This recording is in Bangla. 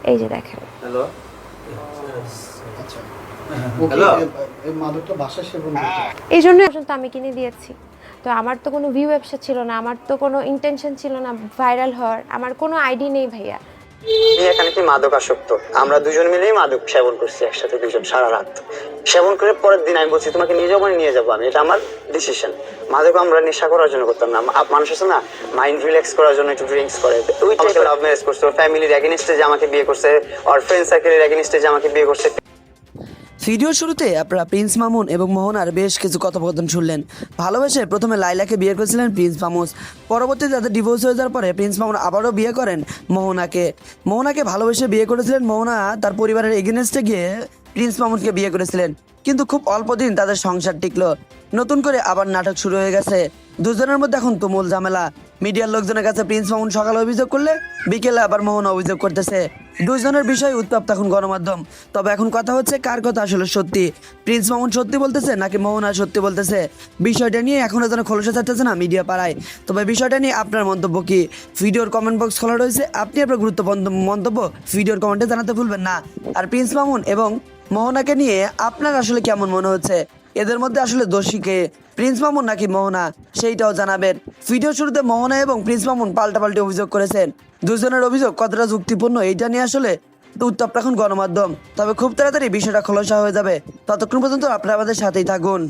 এই যে দেখেন। হ্যালো আচ্ছা হ্যালো এই মাদকটা বাসায় সেবন করতে এই জন্য পর্যন্ত আমি কিনে দিয়েছি। তো আমার তো কোনো ভিউ ব্যবসা ছিল না, আমার তো কোনো ইন্টেনশন ছিল না ভাইরাল হওয়ার, আমার কোনো আইডি নেই ভাইয়া। আমি এখানে কি মাদক আসক্ত? আমরা দুজন মিলেই মাদক সেবন করছি একসাথে, দুজন সারা রাত সেবন করে পরের দিন আমি বলছি তোমাকে নিয়ে যাবো, নিয়ে যাবো আমি, এটা আমার ডিসিশন। মাদক আমরা নেশা করার জন্য করতাম না, মানুষ আছে না মাইন্ড রিল্যাক্স করার জন্য একটু ড্রিঙ্কস করে, ওই টাইপের লাভ ম্যারেজ করছে, ওর ফ্যামিলির এগেইনস্টে যে আমাকে বিয়ে করছে, ওর ফ্রেন্ড সার্কেলের এগেইনস্টে যে আমাকে বিয়ে করছে। ভিডিওর শুরুতে আপনারা প্রিন্স মামুন এবং মোহনার বেশ কিছু কথোপকথন শুনলেন। ভালোবেসে প্রথমে লাইলাকে বিয়ে করেছিলেন প্রিন্স মামুস, পরবর্তীতে তাদের ডিভোর্স হয়ে যাওয়ার পরে প্রিন্স মামুন আবারও বিয়ে করেন মোহনাকে ভালোবেসে বিয়ে করেছিলেন। মোহনা তার পরিবারের এগেনস্টে গিয়ে প্রিন্স মামুনকে বিয়ে করেছিলেন, কিন্তু খুব অল্প দিন তাদের সংসার টিকলো। নতুন করে আবার নাটক শুরু হয়ে গেছে, দুজনের মধ্যে এখন তুমুল ঝামেলা। মিডিয়ার লোকজনের কাছে প্রিন্স মামুন সকালে অভিযোগ করলে বিকেলে আবার মোহনা অভিযোগ করতেছে। দুজনের বিষয় উত্তপ্ত এখন গণমাধ্যম। তবে এখন কথা হচ্ছে কার কথা আসলে সত্যি, প্রিন্স মামুন সত্যি বলতেছে নাকি মোহনা সত্যি বলতেছে? বিষয়টা নিয়ে এখনো যেন খোলসা ছাড়তেছে না মিডিয়া পাড়ায়। তবে বিষয়টা নিয়ে আপনার মন্তব্য কি? ভিডিওর কমেন্ট বক্স খোলা রয়েছে, আপনি আপনার গুরুত্বপূর্ণ মন্তব্য ভিডিওর কমেন্টে জানাতে ভুলবেন না। আর প্রিন্স মামুন এবং মোহনাকে নিয়ে আপনার আসলে কেমন মনে হচ্ছে? এদের মধ্যে আসলে দোষী কে, প্রিন্স মামুন নাকি মোহনা, সেইটাও জানাবেন। ভিডিও শুরুতে মোহনা এবং প্রিন্স মামুন পাল্টাপাল্টি অভিযোগ করেছেন, দুজনের অভিযোগ কতটা যুক্তিপূর্ণ এইটা নিয়ে আসলে উত্তপ্ত এখন গণমাধ্যম। তবে খুব তাড়াতাড়ি বিষয়টা খোলসা হয়ে যাবে, ততক্ষণ পর্যন্ত আপনারা আমাদের সাথেই থাকুন।